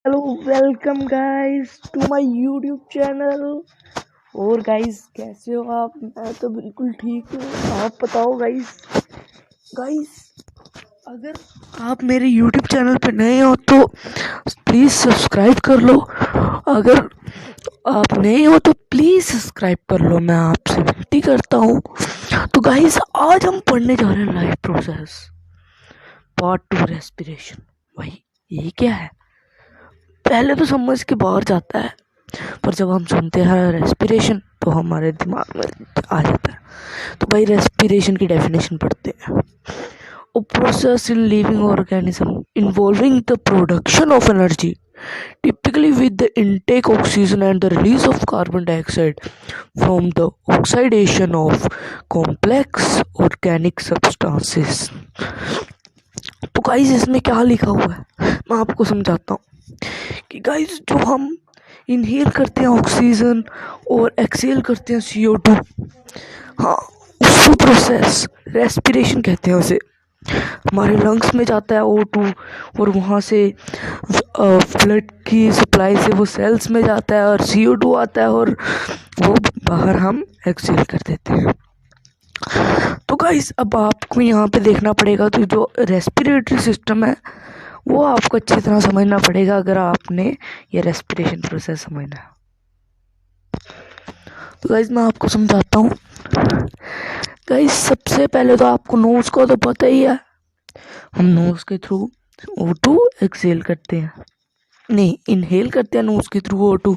Hello welcome guys to my YouTube channel. और guys कैसे हो आप? मैं तो बिल्कुल ठीक हूँ। आप बताओ गाइस। अगर आप मेरे यूट्यूब चैनल पे नए हो तो प्लीज़ सब्सक्राइब कर लो। अगर आप नए हो तो प्लीज़ सब्सक्राइब कर लो, मैं आपसे विनती करता हूँ। तो गाइस आज हम पढ़ने जा रहे हैं लाइफ प्रोसेस पार्ट 2 रेस्पिरेशन। भाई ये क्या है? पहले तो समझ के बाहर जाता है, पर जब हम सुनते हैं रेस्पिरेशन तो हमारे दिमाग में आ जाता है। तो भाई रेस्पिरेशन की डेफिनेशन पढ़ते हैं। A process in living organism involving the production of energy, typically with the intake of oxygen and the release of carbon dioxide from the oxidation of complex organic substances। तो guys इसमें क्या लिखा हुआ है मैं आपको समझाता हूँ कि गाइस जो हम इनहेल करते हैं ऑक्सीजन और एक्सहेल करते हैं CO2, हाँ उसी प्रोसेस रेस्पिरेशन कहते हैं उसे। हमारे लंग्स में जाता है O2 और वहाँ से ब्लड की सप्लाई से वो सेल्स में जाता है और CO2 आता है और वो बाहर हम एक्सहेल कर देते हैं। तो गाइस अब आपको यहाँ पे देखना पड़ेगा, तो जो रेस्पिरेटरी सिस्टम है वो आपको अच्छी तरह समझना पड़ेगा अगर आपने ये रेस्पिरेशन प्रोसेस समझना है। तो गाइस मैं आपको समझाता हूँ। गाइस सबसे पहले तो आपको नोज को तो पता ही है, हम नोज के थ्रू O2 एक्सहेल करते हैं, नहीं इनहेल करते हैं नोज के थ्रू O2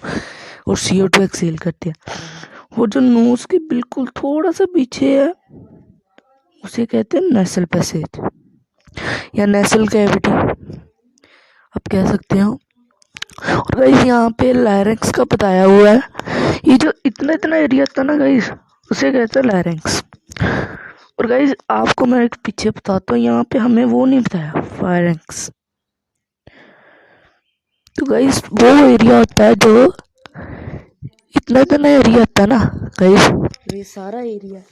और CO2 एक्सहेल करते हैं। वो जो नोज के बिल्कुल थोड़ा सा पीछे है उसे कहते हैं नेसल पैसेज या नेसल कैविटी, आप कह सकते हो। और गाइस यहाँ पे लैरिंक्स का बताया हुआ है। ये जो इतना इतना एरिया था ना गाइस उसे कहते हैं लैरिंक्स। और गाइस आपको मैं एक पीछे बताता हूँ, यहाँ पे हमें वो नहीं बताया फायरिंग्स। तो गाइस वो एरिया होता है जो इतना इतना एरिया होता है ना गाइस, ये सारा एरिया,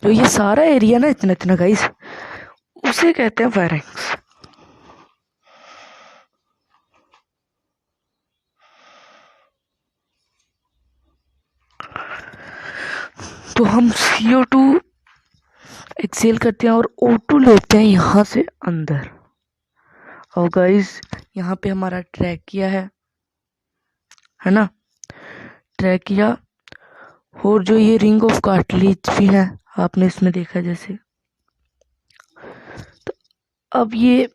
जो ये सारा एरिया ना इतना इतना गाइस उसे कहते हैं फायरिंग्स। तो हम CO2 एक्सेल करते हैं और O2 लेते हैं यहाँ से अंदर। और गाइस यहाँ पे हमारा ट्रैकिया है ना, ट्रैकिया। और जो ये रिंग ऑफ कार्टिलेज भी है आपने इसमें देखा जैसे। तो अब ये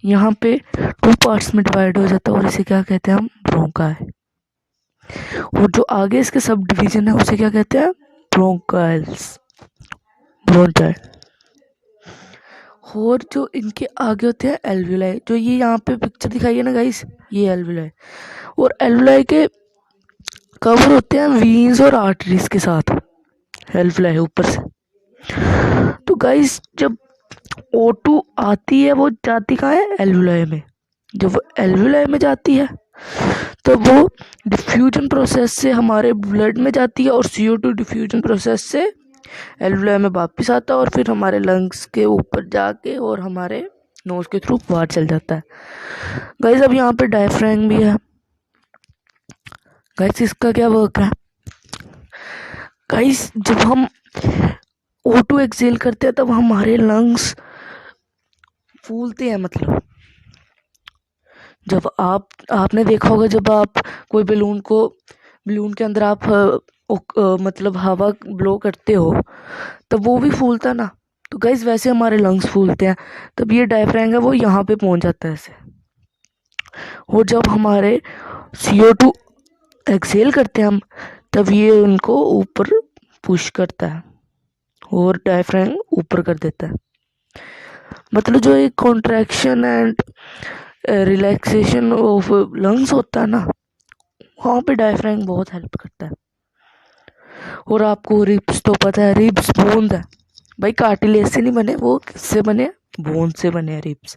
यहाँ पे 2 पार्ट्स में डिवाइड हो जाता है और इसे क्या कहते हैं हम? ब्रोंकाई। और जो आगे इसके सब डिवीजन है उसे क्या कहते हैं? ब्रोंकाइल्स, ब्रोंकाई। और जो इनके आगे होते हैं एल्विलाई, जो ये यहाँ पे पिक्चर दिखाई है ना गाइस, ये एल्विलाई। और एल्विलाई के कवर होते हैं वीन्स और आर्टरीज के साथ, एल्विलाई ऊपर से। तो गाइस जब O2 आती है वो जाती कहाँ है? एल्विलाई में। जब वो एल्विलाई में जाती है तो वो डिफ्यूजन प्रोसेस से हमारे ब्लड में जाती है और CO2 डिफ्यूजन प्रोसेस से एल्विलाई में वापस आता है और फिर हमारे लंग्स के ऊपर जाके और हमारे नोज के थ्रू बाहर चल जाता है। गाइस अब यहाँ पे डायफ्राम भी है। गाइस इसका क्या वर्क है? गाइस जब हम O2 एक्सहेल करते हैं तब हमारे लंग्स फूलते हैं। मतलब जब आपने देखा होगा जब आप कोई बलून के अंदर आप मतलब हवा ब्लो करते हो तब वो भी फूलता ना। तो गाइस वैसे हमारे लंग्स फूलते हैं, तब ये डायफ्राम है वो यहाँ पे पहुंच जाता है ऐसे। और जब हमारे CO2 एक्सहेल करते हैं हम तब ये उनको ऊपर पुश करता है और डायफ्राम ऊपर कर देता है। मतलब जो एक contraction and relaxation of lungs होता है ना, वहाँ पे डायफ्राम बहुत हेल्प करता है। और आपको रिब्स तो पता है, रिब्स बोन्स है भाई, कार्टिलेज से नहीं बने, वो किससे बने? बोन से बने रिब्स।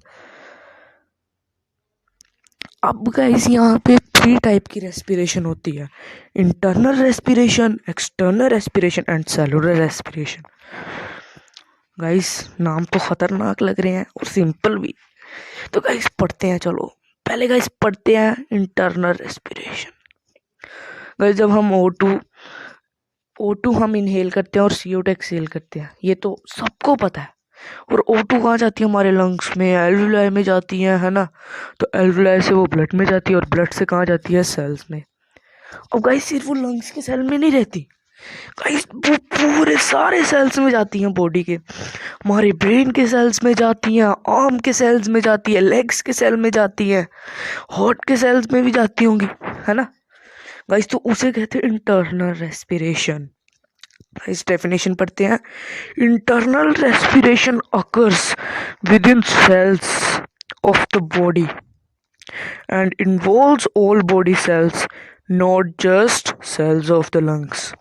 अब गाइस यहाँ पे 3 टाइप की रेस्पिरेशन होती है: internal respiration, external respiration and cellular respiration. Guys नाम तो खतरनाक लग रहे हैं और सिंपल भी। तो गाइस पढ़ते हैं, चलो पहले गाइस पढ़ते हैं इंटरनल रेस्पिरेशन। गाइस जब हम O2 हम इनहेल करते हैं और CO2 एक्सहेल करते हैं, ये तो सबको पता है। और O2 कहाँ जाती है? हमारे लंग्स में, एल्वुलाई में जाती है ना। तो एल्वुलाई से वो ब्लड में जाती है और ब्लड से कहाँ जाती है? सेल्स में। अब गाइस सिर्फ वो लंग्स के सेल में नहीं रहती गाइस, वो पूरे सारे सेल्स में जाती हैं बॉडी के। हमारे ब्रेन के सेल्स में जाती हैं, आर्म के सेल्स में जाती है, लेग्स के सेल में जाती हैं, हार्ट के सेल्स में भी जाती होंगी, है ना गाइस। तो उसे कहते हैं इंटरनल रेस्पिरेशन। इस डेफिनेशन पढ़ते हैं। Internal respiration occurs within cells of the body and involves all body cells, not just cells of the lungs.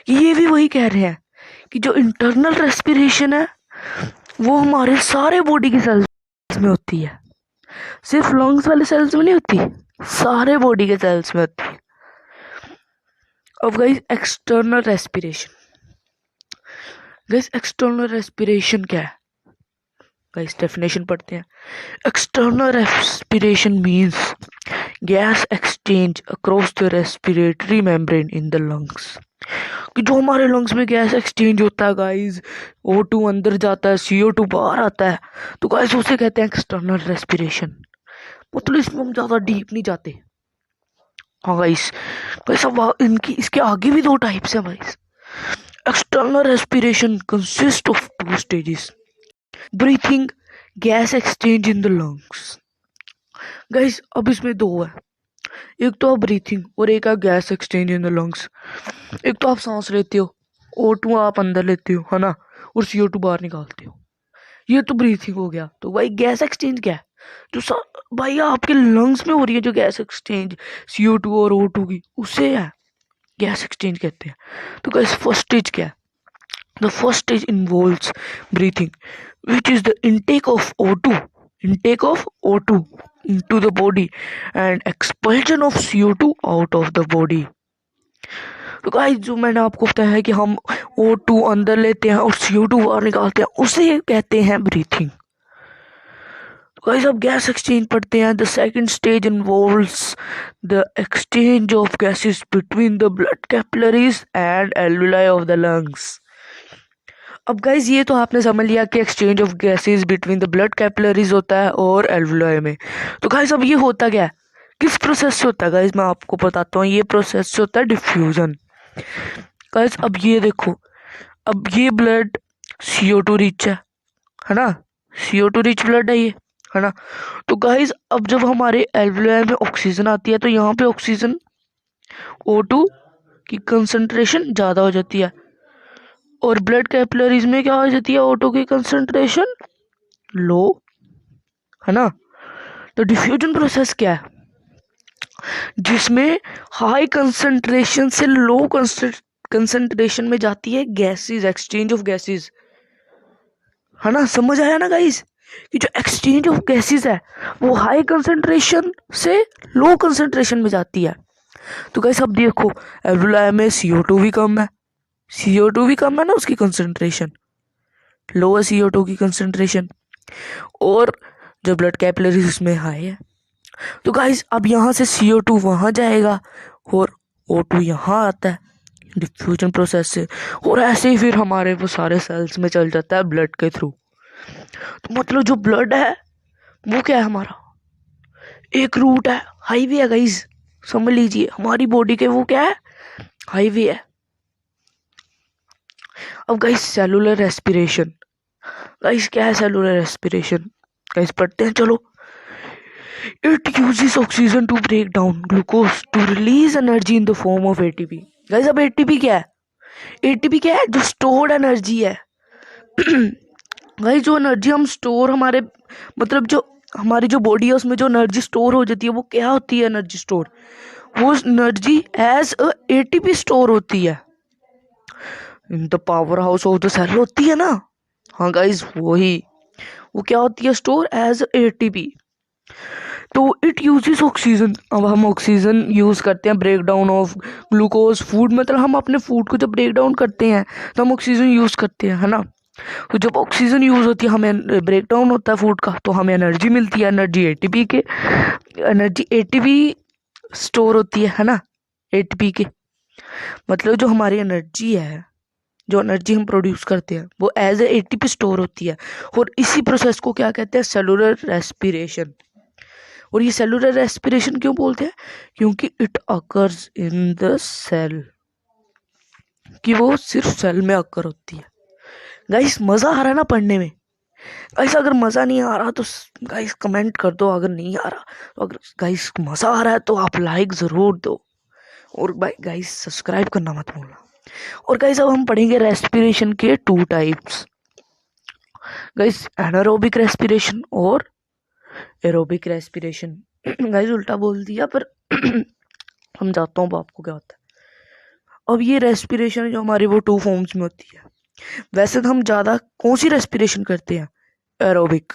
ये भी वही कह रहे हैं कि जो इंटरनल रेस्पिरेशन है वो हमारे सारे बॉडी के सेल्स में होती है, सिर्फ लंग्स वाले सेल्स में नहीं होती, सारे बॉडी के सेल्स में होती है। अब guys external respiration. Guys external respiration क्या है? गाइस डेफिनेशन पढ़ते हैं। External respiration means gas exchange across the respiratory membrane in the lungs. कि जो हमारे लंग्स में गैस एक्सचेंज होता है गाइस, O2 अंदर जाता है, CO2 बाहर आता है, तो गाइस उसे कहते हैं एक्सटर्नल रेस्पिरेशन। मतलब इसमें हम ज़्यादा डीप नहीं जाते। हाँ गाइस, गाइस अब इनकी इसके आगे भी दो टाइप्स हैं guys. External respiration consist of 2 stages, breathing, gas exchange in the lungs. Guys अब इसमें 2 है, एक तो ब्रीथिंग और एक है gas exchange in the lungs. एक तो आप सांस लेते हो, O2 आप अंदर लेते हो, है ना, और CO2 बाहर निकालते हो, ये तो ब्रीथिंग हो गया। तो भाई गैस एक्सचेंज क्या है? जो भाई आपके लंग्स में हो रही है जो गैस एक्सचेंज CO2 और O2 की, उसे है गैस एक्सचेंज कहते हैं। तो गैस फर्स्ट स्टेज क्या है? The first stage involves breathing which is the intake of O2 into the body and expulsion of CO2 out of the body। तो गाइस जो मैंने आपको बताया है कि हम O2 अंदर लेते हैं और CO2 बाहर निकालते हैं, उसे कहते हैं ब्रीथिंग। तो गाइस अब गैस एक्सचेंज पढ़ते हैं। The second stage involves the exchange of gases between the blood capillaries and alveoli of the lungs. अब गाइज ये तो आपने समझ लिया कि exchange of gases between the blood capillaries होता है और एल्वुलाई में। तो गाइज अब ये होता क्या है, किस प्रोसेस से होता है? गाइज मैं आपको बताता हूँ, ये प्रोसेस से होता है डिफ्यूजन। गाइज अब ये देखो, अब ये ब्लड CO2 रिच है ना, CO2 रिच ब्लड है ये, है ना। तो गाइज अब जब हमारे एल्वुलाई में ऑक्सीजन आती है तो यहाँ पे ऑक्सीजन O2 की कंसंट्रेशन ज़्यादा हो जाती है और ब्लड कैपिलरीज में क्या हो जाती है? O2 की कंसंट्रेशन लो, है ना। तो डिफ्यूजन प्रोसेस क्या है? जिसमें हाई कंसंट्रेशन से लो कंसंट्रेशन में जाती है गैसेस, एक्सचेंज ऑफ गैसेस, है ना। समझ आया ना गाइस कि जो एक्सचेंज ऑफ गैसेस है वो हाई कंसंट्रेशन से लो कंसंट्रेशन में जाती है। तो गाइस अब देखो एल्वुलाई में CO2 भी कम है, CO2 भी कम है ना, उसकी कंसंट्रेशन लो है, CO2 की कंसंट्रेशन, और जो ब्लड कैपिलरीज उसमें हाई है। तो गाइस अब यहाँ से CO2 वहाँ जाएगा और O2 यहाँ आता है डिफ्यूजन प्रोसेस से, और ऐसे ही फिर हमारे वो सारे सेल्स में चल जाता है ब्लड के थ्रू। तो मतलब जो ब्लड है वो क्या है हमारा, एक रूट है, हाईवे है गाइस, समझ लीजिए हमारी बॉडी के वो क्या है, हाईवे है। अब गाइस सेलुलर रेस्पिरेशन। गाइस क्या है सेलुलर रेस्पिरेशन? गाइस पढ़ते हैं चलो। It uses oxygen to break down glucose to release energy in the form of ATP। Guys अब ATP क्या है? ATP क्या है? जो स्टोर्ड एनर्जी है। गाइस जो एनर्जी हम स्टोर हमारे मतलब जो हमारी जो बॉडी है उसमें जो एनर्जी स्टोर हो जाती है वो क्या होती है? एनर्जी स्टोर, वो energy as a ATP store होती है in the powerhouse of the cell होती है ना। हाँ गाइस वही, वो क्या होती है? Store as ATP। तो इट यूजेस ऑक्सीजन। अब हम ऑक्सीजन यूज करते हैं break down of glucose food, मतलब हम अपने फूड को जब ब्रेक डाउन करते हैं तो हम ऑक्सीजन यूज करते हैं, है ना। तो जब ऑक्सीजन यूज़ होती है, हमें ब्रेक डाउन होता है फूड का, तो हमें एनर्जी मिलती है। एनर्जी एटीपी स्टोर होती है ना, एटीपी के मतलब जो हमारी एनर्जी है, जो एनर्जी हम प्रोड्यूस करते हैं वो एज ए एटीपी स्टोर होती है। और इसी प्रोसेस को क्या कहते हैं? Cellular respiration. और ये सेलुलर रेस्पिरेशन क्यों बोलते हैं? क्योंकि it occurs in the cell, कि वो सिर्फ सेल में अकर होती है। गाइस मज़ा आ रहा है ना पढ़ने में? गाइस अगर मज़ा नहीं आ रहा तो गाइस कमेंट कर दो, अगर नहीं आ रहा तो, अगर गाइस मज़ा आ रहा है तो आप लाइक ज़रूर दो, और भाई गाइस सब्सक्राइब करना मत भूलना। और गाइस अब हम पढ़ेंगे रेस्पिरेशन के 2 टाइप्स। गाइस एनारोबिक रेस्पिरेशन और एरोबिक रेस्पिरेशन। गाइस उल्टा बोल दिया, पर हम जाता हूँ आपको क्या होता है। अब ये रेस्पिरेशन जो हमारी वो 2 फॉर्म्स में होती है। वैसे तो हम ज़्यादा कौन सी रेस्पिरेशन करते हैं? एरोबिक,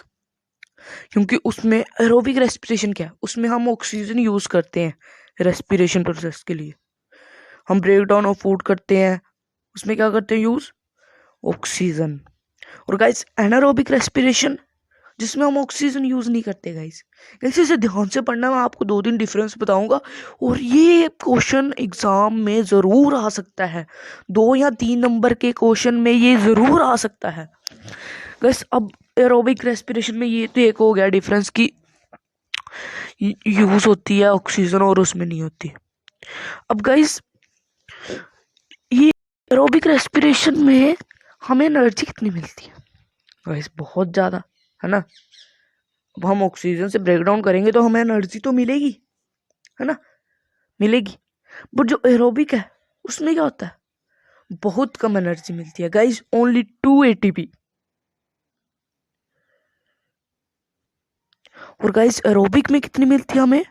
क्योंकि उसमें एरोबिक रेस्पिरेशन क्या है? उसमें हम ऑक्सीजन यूज़ करते हैं रेस्पिरेशन प्रोसेस के लिए। हम ब्रेक डाउन ऑफ फूड करते हैं, उसमें क्या करते हैं? Use oxygen. और गाइस एनारोबिक रेस्पिरेशन, जिसमें हम ऑक्सीजन यूज़ नहीं करते। गाइस इसे ध्यान से पढ़ना, मैं आपको 2 दिन डिफरेंस बताऊंगा, और ये क्वेश्चन एग्जाम में ज़रूर आ सकता है। 2 या 3 नंबर के क्वेश्चन में ये ज़रूर आ सकता है। गाइस अब एरोबिक रेस्पिरेशन में ये तो एक हो गया डिफरेंस की यूज़ होती है ऑक्सीजन और उसमें नहीं होती। अब गाइस ये एरोबिक रेस्पिरेशन में हमें एनर्जी कितनी मिलती है? गाइस बहुत ज़्यादा, है ना। अब हम ऑक्सीजन से ब्रेक डाउन करेंगे तो हमें एनर्जी तो मिलेगी, है ना, मिलेगी। बट जो एरोबिक है उसमें क्या होता है? बहुत कम एनर्जी मिलती है। Guys only 2 ATP. और गाइस एरोबिक में कितनी मिलती है हमें?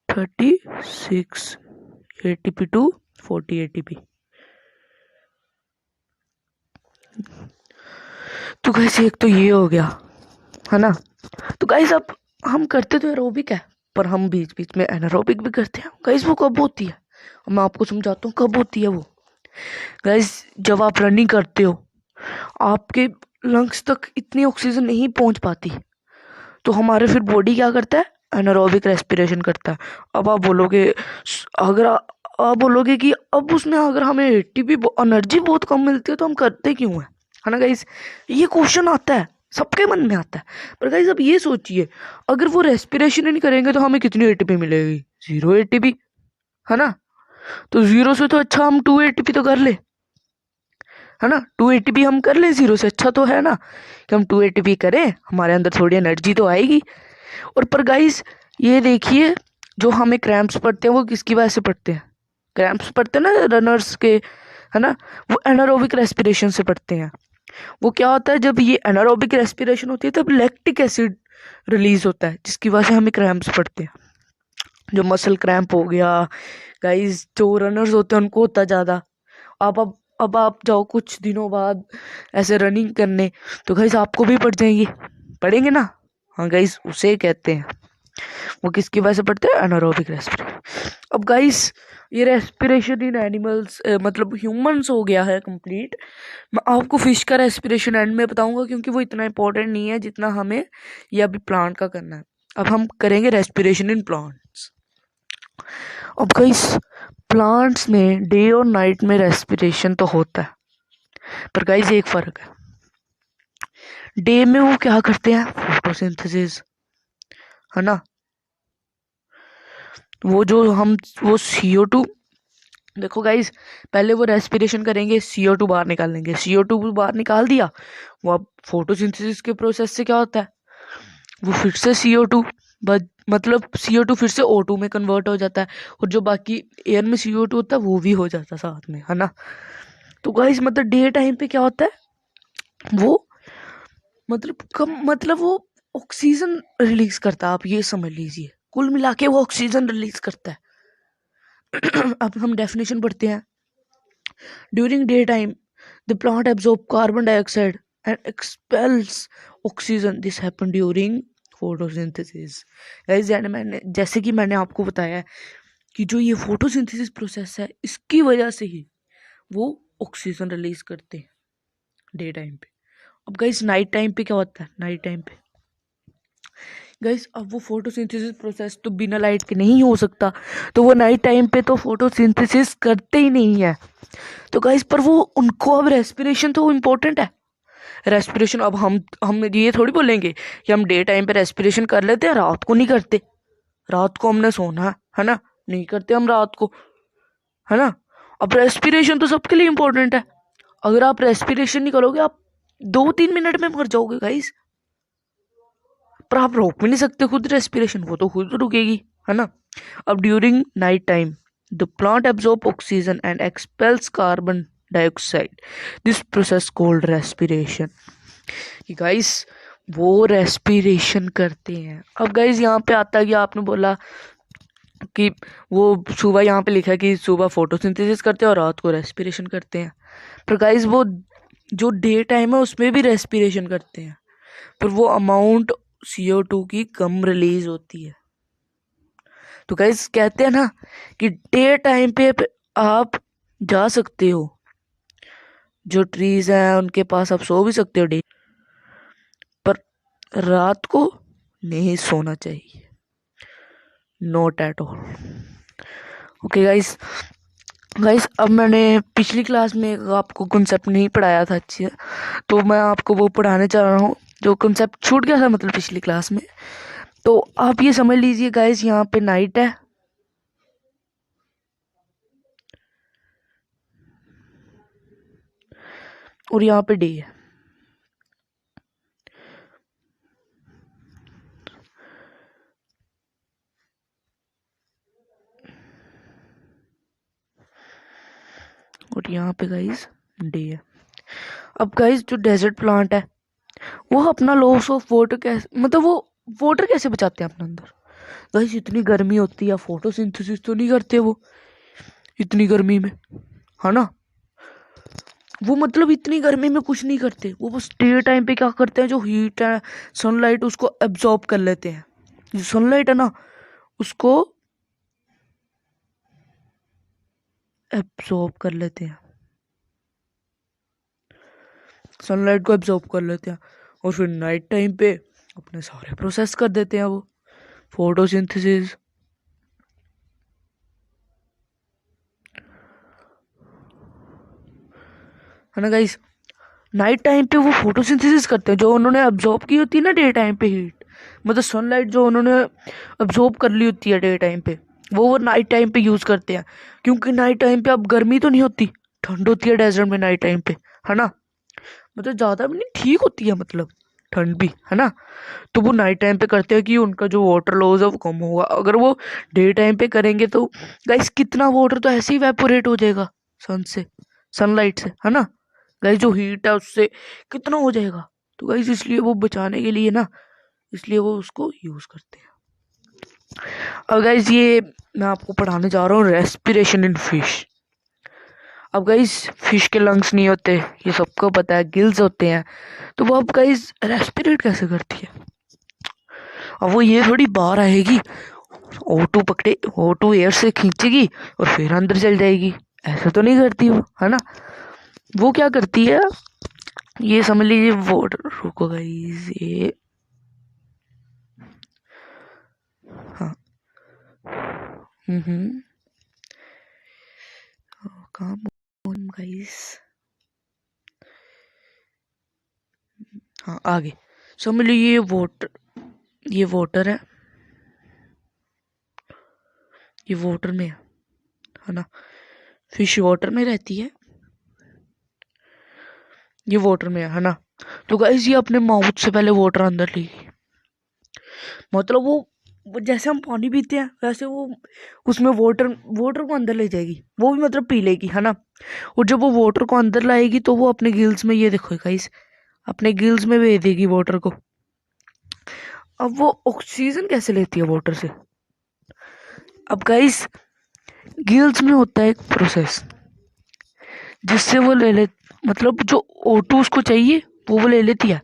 36 एटीपी टू 40 एटीपी। तो गाइस एक तो ये हो गया, है ना। तो गाइस अब हम करते तो एरोबिक है, पर हम बीच बीच में एनारोबिक भी करते हैं। गाइस वो कब होती है? मैं आपको समझाता हूँ कब होती है वो। गाइस जब आप रनिंग करते हो, आपके लंग्स तक इतनी ऑक्सीजन नहीं पहुंच पाती, तो हमारे फिर बॉडी क्या करता है? एनारोबिक रेस्पिरेशन करता है। अब आप बोलोगे, अगर आप बोलोगे कि अब उसमें अगर हमें एटीपी एनर्जी बहुत कम मिलती है तो हम करते क्यों है ना गाइस? ये क्वेश्चन आता है, सबके मन में आता है। पर गाइस अब ये सोचिए, अगर वो रेस्पिरेशन ही नहीं करेंगे तो हमें कितनी एटीपी मिलेगी? 0 एटीपी, है ना। तो 0 से तो अच्छा हम 2 एटीपी तो कर ले, है ना। 2 एटीपी हम कर लें, 0 से अच्छा तो है ना कि हम 2 एटीपी करें, हमारे अंदर थोड़ी एनर्जी तो आएगी। और पर गाइस ये देखिए, जो हमें क्रैम्प्स पड़ते हैं वो किसकी वजह से पड़ते हैं? क्रैम्प्स पड़ते हैं ना रनर्स के, है ना, वो एनारोबिक रेस्पिरेशन से पड़ते हैं। वो क्या होता है, जब ये एनारोबिक रेस्पिरेशन होती है तब लैक्टिक एसिड रिलीज होता है, जिसकी वजह से हमें क्रैम्प्स पड़ते हैं। जो मसल क्रैम्प हो गया गाइस, जो रनर्स होते हैं उनको होता है ज़्यादा। अब आप जाओ कुछ दिनों बाद ऐसे रनिंग करने, तो गाइस आपको भी पड़ जाएंगे, पड़ेंगे ना। हाँ गाइस उसे कहते हैं, वो किसकी वजह से पड़ते हैं? Anaerobic respiration. अब गाइस ये रेस्पिरेशन इन एनिमल्स मतलब ह्यूमंस हो गया है कंप्लीट। मैं आपको फिश का रेस्पिरेशन एंड में बताऊंगा, क्योंकि वो इतना इंपॉर्टेंट नहीं है जितना हमें ये अभी प्लांट का करना है। अब हम करेंगे रेस्पिरेशन इन प्लांट्स। अब गाइस प्लांट्स में डे और नाइट में रेस्पिरेशन तो होता है, पर गाइस एक फर्क है। डे में वो क्या करते हैं? फोटोसिंथेसिस, है ना। वो CO2, देखो गाइस, पहले वो रेस्पिरेशन करेंगे, CO2 बाहर निकालेंगे, CO2 बाहर निकाल दिया, वो अब फोटोसिंथेसिस के प्रोसेस से क्या होता है? वो फिर से CO2 मतलब CO2 फिर से O2 में कन्वर्ट हो जाता है, और जो बाकी एयर में CO2 होता है वो भी हो जाता है साथ में, है ना। तो गाइस मतलब डे टाइम पे क्या होता है? वो मतलब वो ऑक्सीजन रिलीज करता है, आप ये समझ लीजिए, कुल मिला के वो ऑक्सीजन रिलीज करता है। अब हम डेफिनेशन पढ़ते हैं। During day time the plant absorb carbon dioxide and expels oxygen, this happen during photosynthesis. Guys जैसे कि मैंने आपको बताया कि जो ये फोटोसिंथेसिस प्रोसेस है, इसकी वजह से ही वो ऑक्सीजन रिलीज करते हैं, डे टाइम पे। अब गाइस नाइट टाइम पे क्या होता है? नाइट टाइम पे गाइस अब वो फोटोसिंथेसिस प्रोसेस तो बिना लाइट के नहीं हो सकता, तो वो नाइट टाइम पे तो फोटोसिंथेसिस करते ही नहीं है। तो गाइस पर वो उनको अब रेस्पिरेशन तो इम्पोर्टेंट है। रेस्पिरेशन अब हम ये थोड़ी बोलेंगे कि हम डे टाइम पे रेस्पिरेशन कर लेते हैं, रात को नहीं करते। रात को हमने सोना है ना, नहीं करते हम रात को, है ना। अब रेस्पिरेशन तो सबके लिए इम्पोर्टेंट है। अगर आप रेस्पिरेशन नहीं करोगे आप 2-3 मिनट में मर जाओगे गाइस। पर आप रोक भी नहीं सकते खुद रेस्पिरेशन, वो तो खुद रुकेगी, है ना। अब during night time the plant absorb oxygen and expels carbon dioxide, this process called respiration. Guys वो रेस्पिरेशन करते हैं। अब गाइस यहाँ पे आता है कि आपने बोला कि वो सुबह, यहाँ पे लिखा है कि सुबह फोटोसिंथेसिस करते हैं और रात को रेस्पिरेशन करते हैं। पर गाइस वो जो डे टाइम है उसमें भी रेस्पिरेशन करते हैं, पर वो अमाउंट CO2 की कम रिलीज होती है। तो गाइस कहते हैं ना कि डे टाइम पे आप जा सकते हो, जो ट्रीज हैं उनके पास आप सो भी सकते हो डे, पर रात को नहीं सोना चाहिए, not at all. Okay guys, अब मैंने पिछली क्लास में आपको कॉन्सेप्ट नहीं पढ़ाया था अच्छी, तो मैं आपको वो पढ़ाने चाह रहा हूँ जो कॉन्सेप्ट छूट गया था मतलब पिछली क्लास में। तो आप ये समझ लीजिए गाइस, यहाँ पे नाइट है और यहाँ पे डे है। और यहाँ पे गाइस डे है। अब गाइस जो डेजर्ट प्लांट है वो अपना लॉस ऑफ वाटर कैसे, मतलब वो वाटर कैसे बचाते हैं अपने अंदर? गाइस इतनी गर्मी होती है, फोटोसिंथेसिस तो नहीं करते वो इतनी गर्मी में, है ना। वो मतलब इतनी गर्मी में कुछ नहीं करते, वो बस डे टाइम पे क्या करते हैं, जो हीट है सनलाइट उसको एब्जॉर्ब कर लेते हैं। जो सनलाइट है ना उसको एब्जॉर्ब कर लेते हैं, सनलाइट को एब्जॉर्ब कर लेते हैं और फिर नाइट टाइम पे अपने सारे प्रोसेस कर देते हैं वो फोटोसिंथेसिस। है ना गाइस, नाइट टाइम पे वो फोटोसिंथेसिस करते हैं, जो उन्होंने अब्जॉर्ब की होती है ना डे टाइम पे हीट, मतलब सनलाइट जो उन्होंने अब्जॉर्ब कर ली होती है डे टाइम पे, वो नाइट टाइम पे यूज करते हैं। क्योंकि नाइट टाइम पे अब गर्मी तो नहीं होती, ठंड होती है डेजर्ट में नाइट टाइम पे, है ना। मतलब ज्यादा भी नहीं, ठीक होती है मतलब ठंड भी, है ना। तो वो नाइट टाइम पे करते हैं कि उनका जो वाटर लॉस है वो कम होगा। अगर वो डे टाइम पे करेंगे तो गाइस कितना वाटर तो ऐसे ही वेपोरेट हो जाएगा सन से, सनलाइट से, है ना। गाइस जो हीट है उससे कितना हो जाएगा, तो गाइस इसलिए वो बचाने के लिए ना, इसलिए वो उसको यूज करते हैं। अब गाइस ये मैं आपको पढ़ाने जा रहा हूँ रेस्पिरेशन इन फिश। अब गाइस फिश के लंग्स नहीं होते, ये सबको पता है, गिल्स होते हैं। तो वो अब गाइस रेस्पिरेट कैसे करती है? अब वो ये थोड़ी बाहर आएगी, O2 पकड़े, O2 एयर से खींचेगी और फिर अंदर चल जाएगी, ऐसा तो नहीं करती वो, है ना। वो क्या करती है, ये समझ लीजिए वाटर, रुको गाइस ये, हाँ, काम गाइस, हाँ आगे समझ लीजिए ये वाटर है, ये वाटर में है ना, फिश वाटर में रहती है, ये वाटर में है ना। तो गाइस ये अपने माउथ से पहले वाटर अंदर लेगी, मतलब वो जैसे हम पानी पीते हैं वैसे वो उसमें वाटर को अंदर ले जाएगी, वो भी मतलब पी लेगी, है ना। और जब वो वाटर को अंदर लाएगी तो वो अपने गिल्स में, ये देखो गाइस, अपने गिल्स में भेज देगी वाटर को। अब वो ऑक्सीजन कैसे लेती है वाटर से? अब गाइस गिल्स में होता है एक प्रोसेस जिससे वो ले मतलब जो O2 उसको चाहिए वो ले लेती है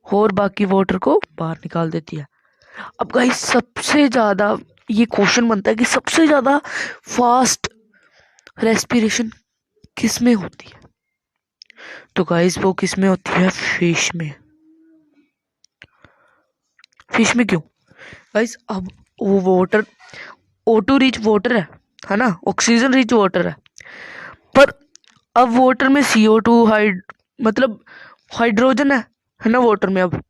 और बाकी वाटर को बाहर निकाल देती है। अब गाइस सबसे ज्यादा ये क्वेश्चन बनता है कि सबसे ज्यादा फास्ट रेस्पिरेशन किस में होती है? तो गाइस वो किस में होती है? फिश में। फिश में क्यों गाइस? अब वो वाटर O2 रिच वाटर है ना, ऑक्सीजन रिच वाटर है, पर अब वाटर में CO2 मतलब हाइड्रोजन है ना वाटर में। अब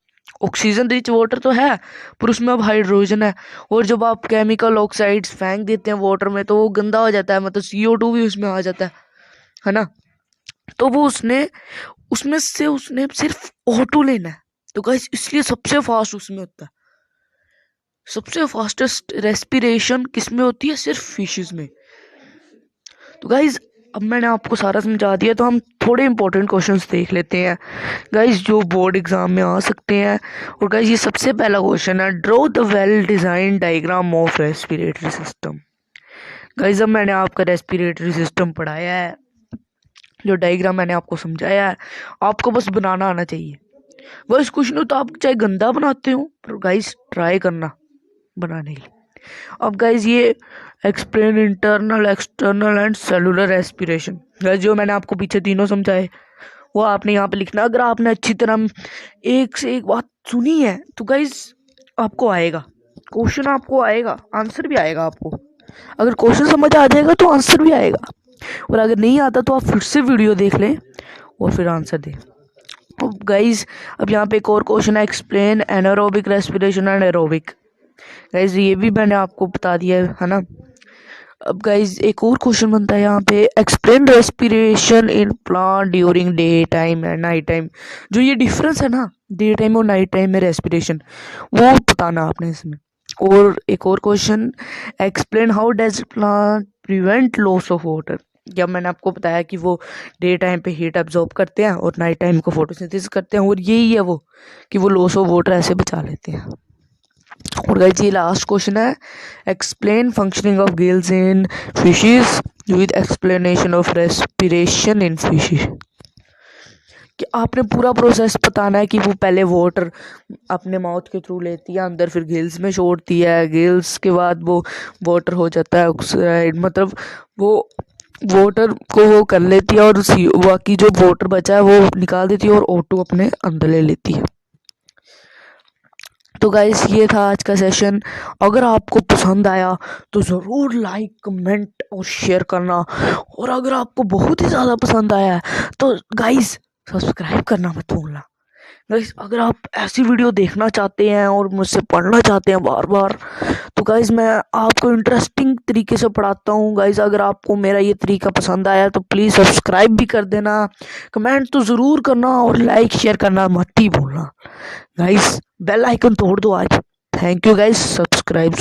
ऑक्सीजन रिच वाटर तो है, पर उसमें अब हाइड्रोजन है। और जब आप केमिकल ऑक्साइड्स फेंक देते हैं वाटर में तो वो गंदा हो जाता है, मतलब CO2 भी उसमें आ जाता है ना। तो वो उसमें से उसने सिर्फ O2 लेना है। तो गाइस इसलिए सबसे फास्ट उसमें होता है। सबसे फास्टेस्ट रेस्पिरेशन किसमें होती है? सिर्फ फिशेस में। तो गाइज अब मैंने आपको सारा समझा दिया, तो हम थोड़े इंपॉर्टेंट क्वेश्चंस देख लेते हैं गाइज, जो बोर्ड एग्जाम में आ सकते हैं। और गाइज ये सबसे पहला क्वेश्चन है, draw the well design diagram of respiratory system. Guys अब मैंने आपका रेस्पिरेटरी सिस्टम पढ़ाया है, जो डायग्राम मैंने आपको समझाया है, आपको बस बनाना आना चाहिए। गाइज कुछ नहीं तो आप चाहे गंदा बनाते हो, पर गाइज ट्राई करना बनाने की। अब गाइज ये explain internal external and cellular respiration, guys जो मैंने आपको पीछे तीनों समझाए वो आपने यहाँ पे लिखना। अगर आपने अच्छी तरह एक से एक बात सुनी है तो गाइज आपको आएगा क्वेश्चन, आपको आएगा आंसर भी आएगा आपको। अगर क्वेश्चन समझ आ जाएगा तो आंसर भी आएगा, और अगर नहीं आता तो आप फिर से वीडियो देख लें और फिर आंसर दें। तो गाइज अब यहाँ पे एक और क्वेश्चन है, explain anaerobic respiration and aerobic. Guys ये भी मैंने आपको बता दिया है ना। अब गाइज एक और क्वेश्चन बनता है यहाँ पे, explain respiration in plant during day time and night time. जो ये डिफरेंस है ना डे टाइम और नाइट टाइम में रेस्पिरेशन, वो बताना आपने इसमें। और एक और question, explain how does plant prevent loss of water. जब मैंने आपको बताया कि वो डे टाइम पे हीट एब्जॉर्ब करते हैं और नाइट टाइम को फोटोसिंथेसिस करते हैं, और यही है वो कि वो लॉस ऑफ वाटर ऐसे बचा लेते हैं। और गाइस ये लास्ट क्वेश्चन है, explain functioning of gills in fishes with explanation of respiration in fishes. कि आपने पूरा प्रोसेस बताना है कि वो पहले वाटर अपने माउथ के थ्रू लेती है अंदर, फिर गिल्स में छोड़ती है, गिल्स के बाद वो वाटर हो जाता है ऑक्साइड, मतलब वो वाटर को वो कर लेती है और बाकी जो वाटर बचा है वो निकाल देती है और O2 अपने अंदर ले लेती है। तो गाइस ये था आज का सेशन। अगर आपको पसंद आया तो ज़रूर लाइक कमेंट और शेयर करना, और अगर आपको बहुत ही ज़्यादा पसंद आया है तो गाइस सब्सक्राइब करना मत भूलना। गाइस अगर आप ऐसी वीडियो देखना चाहते हैं और मुझसे पढ़ना चाहते हैं बार बार, तो गाइस मैं आपको इंटरेस्टिंग तरीके से पढ़ाता हूँ। गाइस अगर आपको मेरा ये तरीका पसंद आया तो प्लीज़ सब्सक्राइब भी कर देना, कमेंट तो ज़रूर करना और लाइक शेयर करना मत ही भूलना। गाइस बेल आइकन तोड़ दो आज। Thank you guys, subscribe